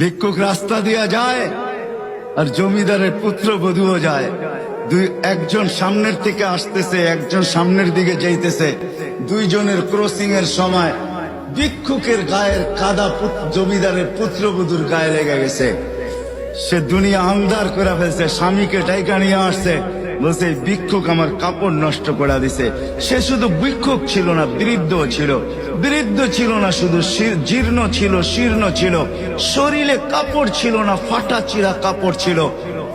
ভিক্ষুক রাস্তা দিয়া যায় আর জমিদারের পুত্রবধূও যায়। একজন সামনের থেকে আসতেছে, একজন সামনের দিকে যাইতেছে। দুইজনের ক্রসিং এর সময় ভিক্ষুকের গায়ের কাদা জমিদারের পুত্রবধূর গায়ে লেগে গেছে। সে দুনিয়া আন্ধার করে ফেলছে, স্বামীকে ডাইকা নিয়ে আসছে, বলছে ভিক্ষুক আমার কাপড় নষ্ট করে দিছে। সে শুধু ভিক্ষুক ছিল না, বৃদ্ধ ছিল। বৃদ্ধ ছিল না শুধু, জীর্ণ ছিল, শীর্ণ ছিল। শরীরে কাপড় ছিল না, ফাটা চিরা কাপড় ছিল।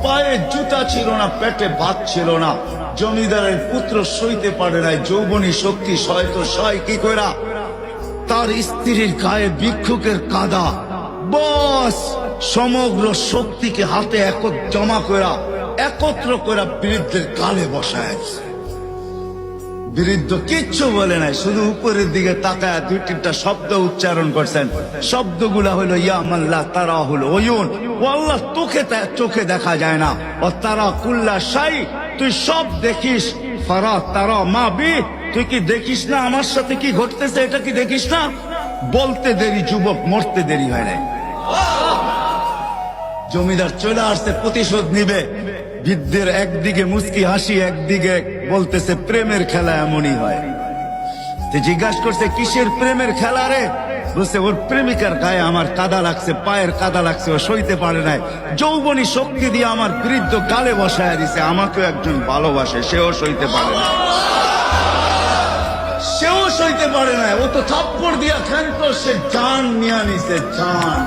পায়ে জুতা ছিল না, পেটে ভাত ছিল না। জমিদারের পুত্র সইতে পারে নাই, যৌবনী শক্তি সয় তো সয় কি কইরা তার স্ত্রীর গায়ে ভিক্ষুকের কাদা। বস সমগ্র শক্তিকে হাতে জমা করা, একত্র করা বৃদ্ধের গালে বসায়। বৃদ্ধ কিচ্ছু বলে নাই, শুধু উপরের দিকে তাকায় দুই তিনটা শব্দ উচ্চারণ করছেন। শব্দগুলা হলো ইয়া মাল্লাহ তারা হলো ওয়ুন, ও আল্লাহ চোখে দেখা যায় না। ও তারা কুল্লা শাই, তুই সব দেখিস। ফারা তারা মা বি, তুই কি দেখিস না আমার সাথে কি ঘটতেছে, এটা কি দেখিস না? বলতে দেরি যুবক, মরতে দেরি হয় নাই। জমিদার চলে আসছে, প্রতিশোধ নিবে। বৃদ্ধের একদিকে মুস্কি হাসি, একদিকে বলতেছে প্রেমের খেলা এমনই হয়। জিজ্ঞাসা করছে কিসের প্রেমের খেলা রে? বলছে ওর প্রেমিকার গায়ে আমার কাদা লাগছে, পায়ের কাদা লাগছে, ও সইতে পারে নাই। যৌবনী শক্তি দিয়ে আমার বৃদ্ধ গালে বসায় দিছে। আমাকেও একজন ভালোবাসে, সেও সইতে পারে না, সেও সইতে পারে না। ও তো থাপ্পড় দিয়া ক্ষান্ত, সে জান নিয়ে নিছে, জান।